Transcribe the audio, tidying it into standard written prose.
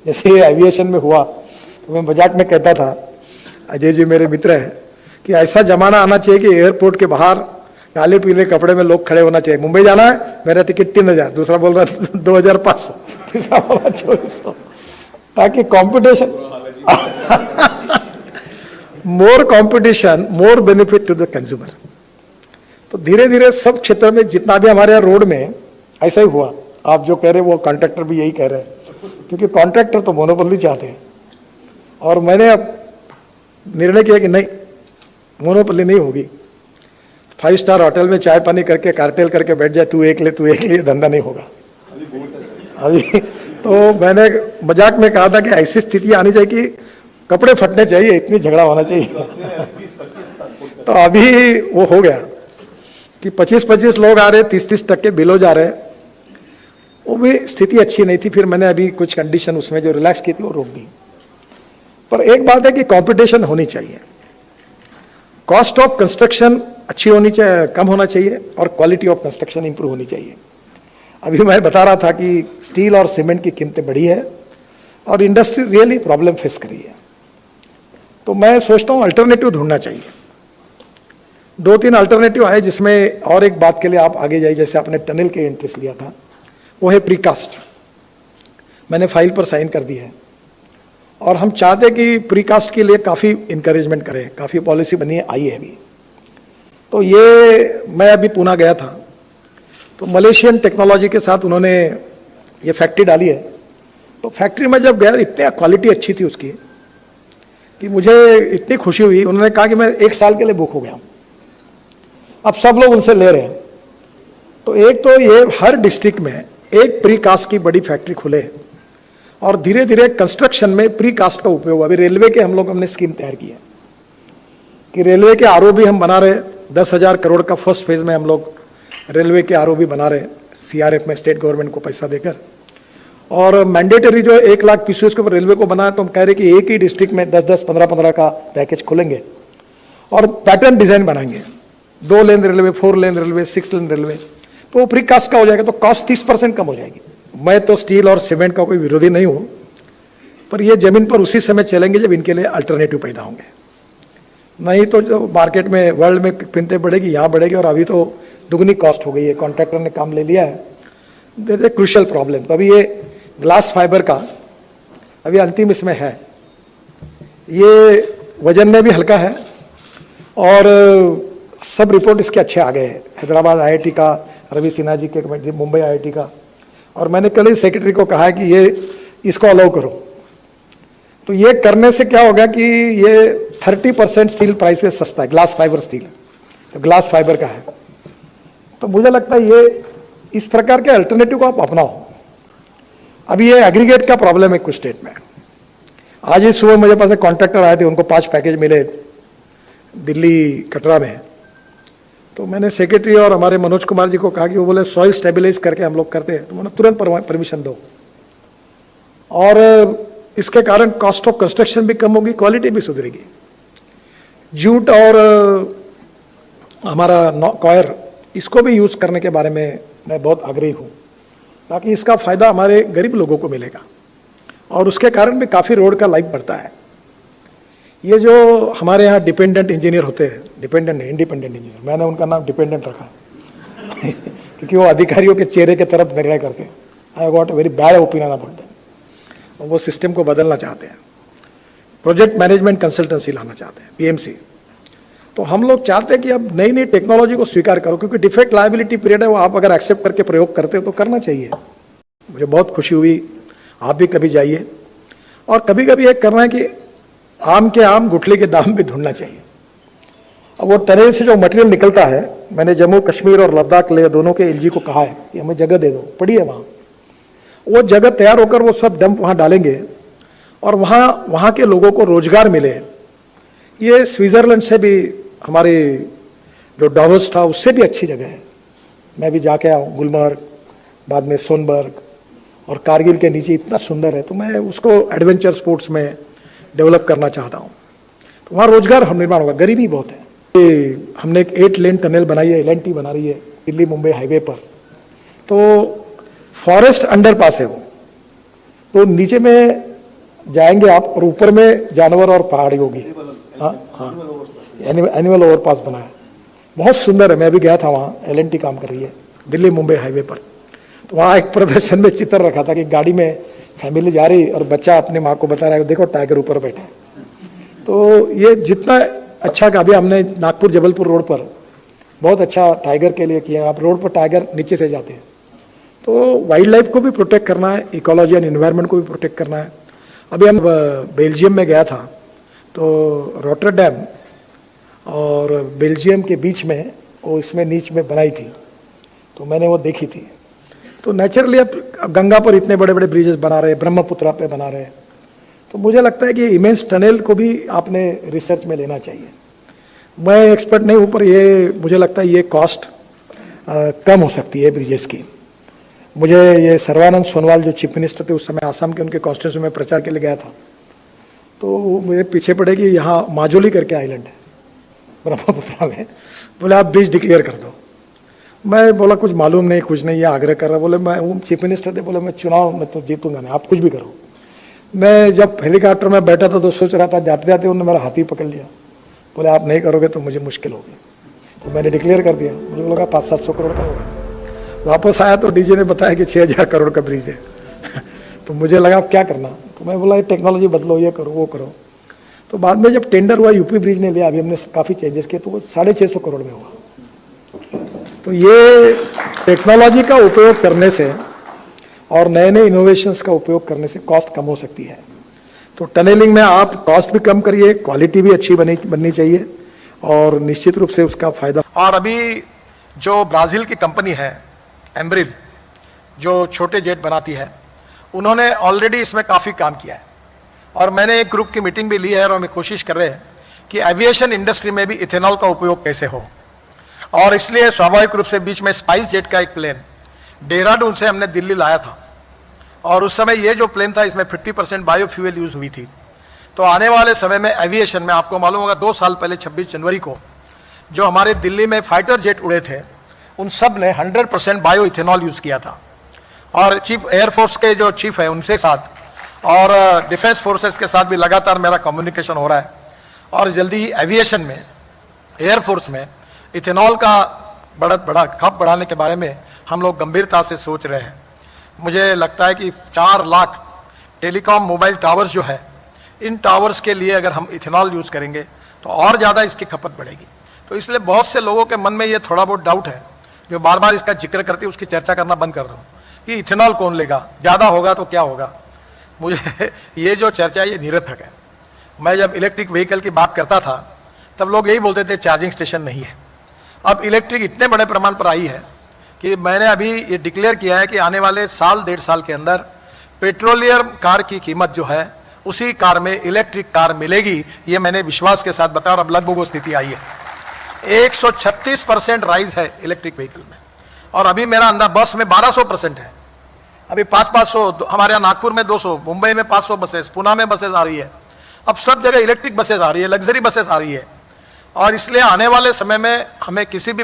जैसे ये एविएशन में हुआ तो मैं मजाक में कहता था, अजय जी मेरे मित्र हैं, कि ऐसा जमाना आना चाहिए कि एयरपोर्ट के बाहर काले पीले कपड़े में लोग खड़े होना चाहिए। मुंबई जाना है, मेरा टिकट 3000, दूसरा बोल रहा 2500, तीसरा बोल रहा 2400, ताकि competition more competition more benefit to the consumer. तो धीरे धीरे सब क्षेत्र में जितना भी हमारे यहाँ रोड में ऐसा ही हुआ। आप जो कह रहे हैं वो कॉन्ट्रैक्टर भी यही कह रहे हैं, क्योंकि कॉन्ट्रैक्टर तो मोनोपोली चाहते हैं। और मैंने अब निर्णय किया कि नहीं, मोनोपोली नहीं होगी। 5 स्टार होटल में चाय पानी करके कार्टेल करके बैठ जाए, तू एक ले तू एक ले, धंधा नहीं होगा अभी। तो मैंने मजाक में कहा था कि ऐसी स्थिति आनी चाहिए कि कपड़े फटने चाहिए, इतनी झगड़ा होना चाहिए। तो अभी वो हो गया कि 25-25 लोग आ रहे, 30-30 टक्के बिलो जा रहे, वो भी स्थिति अच्छी नहीं थी। फिर मैंने अभी कुछ कंडीशन उसमें जो रिलैक्स की थी वो रोक दी। पर एक बात है कि कंपटीशन होनी चाहिए, कॉस्ट ऑफ कंस्ट्रक्शन अच्छी होनी चाहिए, कम होना चाहिए, और क्वालिटी ऑफ कंस्ट्रक्शन इंप्रूव होनी चाहिए। अभी मैं बता रहा था कि स्टील और सीमेंट की कीमतें बढ़ी है और इंडस्ट्री रियली प्रॉब्लम फेस करी है। तो मैं सोचता हूँ अल्टरनेटिव ढूंढना चाहिए। 2-3 अल्टरनेटिव आए, जिसमें और एक बात के लिए आप आगे जाइए, जैसे आपने टनल के इंटरेस्ट लिया था, वो है प्रीकास्ट। मैंने फाइल पर साइन कर दी है और हम चाहते कि प्रीकास्ट के लिए काफ़ी इंकरेजमेंट करें, काफ़ी पॉलिसी बनी है, आई है अभी। तो ये मैं अभी पूना गया था, तो मलेशियन टेक्नोलॉजी के साथ उन्होंने ये फैक्ट्री डाली है। तो फैक्ट्री में जब गया, इतनी क्वालिटी अच्छी थी उसकी कि मुझे इतनी खुशी हुई। उन्होंने कहा कि मैं 1 साल के लिए बुक हो गया, अब सब लोग उनसे ले रहे हैं। तो एक तो ये हर डिस्ट्रिक्ट में एक प्रीकास्ट की बड़ी फैक्ट्री खुले, और धीरे धीरे कंस्ट्रक्शन में प्रीकास्ट का उपयोग। अभी रेलवे के हमने स्कीम तैयार की है कि रेलवे के आरओबी हम बना रहे, 10,000 करोड़ का फर्स्ट फेज में हम लोग रेलवे के आरओबी बना रहे, सीआरएफ में स्टेट गवर्नमेंट को पैसा देकर। और मैंडेटरी जो 1 लाख पीसीओ के ऊपर रेलवे को बनाया, तो हम कह रहे कि एक ही डिस्ट्रिक्ट में 10-10, 15-15 का पैकेज खोलेंगे और पैटर्न डिजाइन बनाएंगे, 2 लेन रेलवे, 4 लेन रेलवे, 6 लेन रेलवे। तो प्रीकास्ट का हो जाएगा, तो कॉस्ट 30% कम हो जाएगी। मैं तो स्टील और सीमेंट का कोई विरोधी नहीं हूं, पर ये जमीन पर उसी समय चलेंगे जब इनके लिए अल्टरनेटिव पैदा होंगे। नहीं तो जो मार्केट में वर्ल्ड में कीमतें बढ़ेगी, यहाँ बढ़ेगी, और अभी तो दुगनी कॉस्ट हो गई है। कॉन्ट्रैक्टर ने काम ले लिया है, there is a crucial problem. तो अभी ये ग्लास फाइबर का अभी अंतिम इसमें है, ये वजन में भी हल्का है और सब रिपोर्ट इसके अच्छे आ गए हैं। हैदराबाद आईआईटी का, रवि सिन्हा जी के मुंबई आईआईटी का, और मैंने कल ही सेक्रेटरी को कहा कि ये इसको अलाउ करो। तो ये करने से क्या होगा कि ये 30% स्टील प्राइस में सस्ता है, ग्लास फाइबर स्टील, तो ग्लास फाइबर का है। तो मुझे लगता है ये इस प्रकार के अल्टरनेटिव को आप अपनाओ। अभी ये एग्रीगेट का प्रॉब्लम है कुछ स्टेट में। आज ही सुबह मुझे पास कॉन्ट्रैक्टर आए थे, उनको 5 पैकेज मिले दिल्ली कटरा में। तो मैंने सेक्रेटरी और हमारे मनोज कुमार जी को कहा कि वो बोले सॉइल स्टेबलाइज करके हम लोग करते हैं, तो मैंने तुरंत परमिशन दो। और इसके कारण कॉस्ट ऑफ कंस्ट्रक्शन भी कम होगी, क्वालिटी भी सुधरेगी। जूट और हमारा कॉयर, इसको भी यूज करने के बारे में मैं बहुत आग्रही हूँ, ताकि इसका फायदा हमारे गरीब लोगों को मिलेगा और उसके कारण भी काफ़ी रोड का लाइफ बढ़ता है। ये जो हमारे यहाँ डिपेंडेंट इंजीनियर होते हैं, डिपेंडेंट नहीं, इंडिपेंडेंट इंजीनियर, मैंने उनका नाम डिपेंडेंट रखा क्योंकि वो अधिकारियों के चेहरे के तरफ निर्णय करते हैं। I got a very bad opinion about them. वो सिस्टम को बदलना चाहते हैं, प्रोजेक्ट मैनेजमेंट कंसल्टेंसी लाना चाहते हैं, पीएमसी। तो हम लोग चाहते हैं कि अब नई नई टेक्नोलॉजी को स्वीकार करो, क्योंकि डिफेक्ट लायबिलिटी पीरियड है, वो आप अगर एक्सेप्ट करके प्रयोग करते हो तो करना चाहिए। मुझे बहुत खुशी हुई, आप भी कभी जाइए। और कभी कभी एक करना है कि आम के आम गुठली के दाम भी ढूंढना चाहिए। अब वो टनल से जो मटेरियल निकलता है, मैंने जम्मू कश्मीर और लद्दाख ले दोनों के एलजी को कहा है कि हमें जगह दे दो, पड़ी है वहाँ। वो जगह तैयार होकर वो सब डंप वहाँ डालेंगे और वहाँ के लोगों को रोजगार मिले। ये स्विट्जरलैंड से भी, हमारे जो डावोस था उससे भी अच्छी जगह है। मैं भी जाके आया हूँ, गुलमर्ग, बाद में सोनबर्ग, और कारगिल के नीचे इतना सुंदर है। तो मैं उसको एडवेंचर स्पोर्ट्स में डेवलप करना चाहता हूँ। तो वहाँ रोजगार निर्माण होगा, गरीबी बहुत है। हमने एक 8 लेन टनल बनाई है, एलएनटी बना रही है दिल्ली मुंबई हाईवे पर। तो फॉरेस्ट अंडरपास है वो, तो नीचे में जाएंगे आप और ऊपर में जानवर और पहाड़ी होगी। हाँ हाँ, एनिमल ओवरपास बना है, बहुत सुंदर है। मैं भी गया था वहाँ, L&T काम कर रही है दिल्ली मुंबई हाईवे पर। तो वहाँ एक प्रदर्शन में चित्र रखा था कि गाड़ी में फैमिली जा रही और बच्चा अपनी माँ को बता रहा है देखो टाइगर ऊपर बैठे। तो ये जितना अच्छा का, अभी हमने नागपुर जबलपुर रोड पर बहुत अच्छा टाइगर के लिए किया। आप रोड पर टाइगर नीचे से जाते हैं। तो वाइल्ड लाइफ को भी प्रोटेक्ट करना है, इकोलॉजी एंड इन्वायरमेंट को भी प्रोटेक्ट करना है। अभी हम बेल्जियम में गया था, तो रॉटरडैम और बेल्जियम के बीच में वो इसमें नीच में बनाई थी, तो मैंने वो देखी थी। तो नेचुरली अब गंगा पर इतने बड़े बड़े ब्रिजेस बना रहे हैं, ब्रह्मपुत्रा पे बना रहे हैं। तो मुझे लगता है कि इमेंस टनल को भी आपने रिसर्च में लेना चाहिए। मैं एक्सपर्ट नहीं हूँ, पर ये मुझे लगता है ये कॉस्ट कम हो सकती है ब्रिजेस की। मुझे ये सर्बानंद सोनोवाल जो चीफ मिनिस्टर थे उस समय आसाम के, उनके कॉन्स्टिट्यूंसी में प्रचार के लिए गया था, तो मेरे पीछे पड़े कि यहाँ माजुली करके आइलैंड है ब्रह्मपुत्रा में, बोले आप ब्रिज डिक्लेयर कर दो। मैं बोला कुछ मालूम नहीं, कुछ नहीं, ये आग्रह कर रहा। बोले मैं वो चीफ मिनिस्टर थे, बोले मैं चुनाव में तो जीतूंगा नहीं, आप कुछ भी करो। मैं जब हेलीकॉप्टर में बैठा था तो सोच रहा था, जाते जाते उन्होंने मेरा हाथ ही पकड़ लिया, बोले आप नहीं करोगे तो मुझे मुश्किल होगी। तो मैंने डिक्लेयर कर दिया, मुझे लगा 500-700 करोड़ का होगा। वापस आया तो डीजे ने बताया कि 6000 करोड़ का ब्रिज है। तो मुझे लगा अब क्या करना, तो मैं बोला ये टेक्नोलॉजी बदलो, ये करो वो करो। तो बाद में जब टेंडर हुआ, यूपी ब्रिज ने लिया, अभी हमने काफ़ी चेंजेस किए, तो वो 650 करोड़ में हुआ। तो ये टेक्नोलॉजी का उपयोग करने से और नए नए इनोवेशंस का उपयोग करने से कॉस्ट कम हो सकती है। तो टनलिंग में आप कॉस्ट भी कम करिए, क्वालिटी भी अच्छी बननी चाहिए और निश्चित रूप से उसका फायदा। और अभी जो ब्राज़ील की कंपनी है एम्ब्रिल, जो छोटे जेट बनाती है, उन्होंने ऑलरेडी इसमें काफ़ी काम किया है। और मैंने एक ग्रुप की मीटिंग भी ली है और हम कोशिश कर रहे हैं कि एविएशन इंडस्ट्री में भी इथेनॉल का उपयोग कैसे हो। और इसलिए स्वाभाविक रूप से बीच में स्पाइस जेट का एक प्लेन देहरादून से हमने दिल्ली लाया था, और उस समय ये जो प्लेन था इसमें 50% बायोफ्यूल यूज़ हुई थी। तो आने वाले समय में एविएशन में आपको मालूम होगा 2 साल पहले 26 जनवरी को जो हमारे दिल्ली में फाइटर जेट उड़े थे, उन सब ने 100% बायो इथेनॉल यूज़ किया था। और चीफ एयरफोर्स के जो चीफ है उनसे साथ और डिफेंस फोर्सेस के साथ भी लगातार मेरा कम्युनिकेशन हो रहा है। और जल्दी ही एविएशन में, एयरफोर्स में इथेनॉल का खप बढ़ाने के बारे में हम लोग गंभीरता से सोच रहे हैं। मुझे लगता है कि 4 लाख टेलीकॉम मोबाइल टावर्स जो है, इन टावर्स के लिए अगर हम इथेनॉल यूज़ करेंगे तो और ज़्यादा इसकी खपत बढ़ेगी। तो इसलिए बहुत से लोगों के मन में ये थोड़ा बहुत डाउट है, जो बार बार इसका जिक्र करते हैं, उसकी चर्चा करना बंद कर दो कि इथेनॉल कौन लेगा, ज़्यादा होगा तो क्या होगा। मुझे ये जो चर्चा है ये निरर्थक है। मैं जब इलेक्ट्रिक व्हीकल की बात करता था तब लोग यही बोलते थे चार्जिंग स्टेशन नहीं है। अब इलेक्ट्रिक इतने बड़े प्रमाण पर आई है कि मैंने अभी ये डिक्लेयर किया है कि आने वाले साल 1.5 साल के अंदर पेट्रोलियम कार की कीमत जो है उसी कार में इलेक्ट्रिक कार मिलेगी। ये मैंने विश्वास के साथ बताया और अब लगभग वो स्थिति आई है। 136% राइज है इलेक्ट्रिक व्हीकल में। और अभी मेरा अंदाज बस में 1200% है। अभी 500 हमारे यहाँ नागपुर में 200, मुंबई में 500 बसेस, पुणे में बसेस आ रही है। अब सब जगह इलेक्ट्रिक बसेस आ रही है, लग्जरी बसेस आ रही है। और इसलिए आने वाले समय में हमें किसी भी